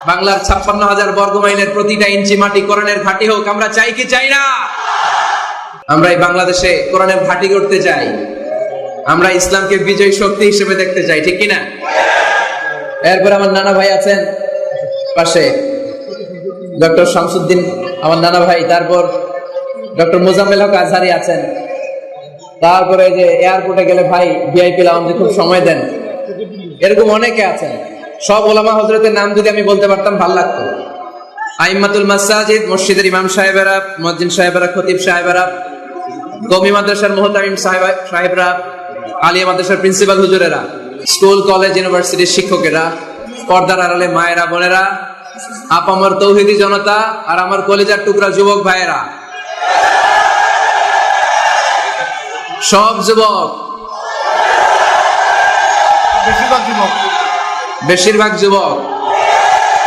বাংলার 56,000 বর্গ মাইলের প্রতিটা ইঞ্চি মাটি কোরআনের ঘাঁটি হোক, আমরা চাই কি চাই না? আমরা এই বাংলাদেশে কোরআনের ঘাঁটি করতে চাই, আমরা ইসলামকে বিজয়ী শক্তি হিসেবে দেখতে চাই, ঠিক কিনা? এরপর আমার নানা ভাই আছেন পাশে, ডক্টর শামসুদ্দিন আমার নানা ভাই, তারপর ডক্টর মোজাম্মেল হক আজহারি আছেন, তারপরে যে এয়ারপোর্টে গেলে ভাই ভিআইপি লাউঞ্জে খুব সময় দেন, এরকম অনেকে আছেন। সব ওলামা হযরতের নাম যদি আমি বলতে পারতাম ভালো লাগতো। আইম্মাতুল মাসাজিদ, মসজিদের ইমাম সাহেবেরা, মুয়াজ্জিন সাহেবেরা, খতিব সাহেবেরা, কওমি মাদ্রাসার মুহতামিম সাহেবরা, আলিয়া মাদ্রাসার প্রিন্সিপাল হুজুরেরা, স্কুল কলেজ ইউনিভার্সিটির শিক্ষকেরা, পর্দার আড়ালে মায়েরা বোনেরা, আপামর তৌহিদি জনতা, আর আমার কলিজার টুকরা যুবক ভাইয়েরা, সব যুবক, বেশিরভাগ যুবক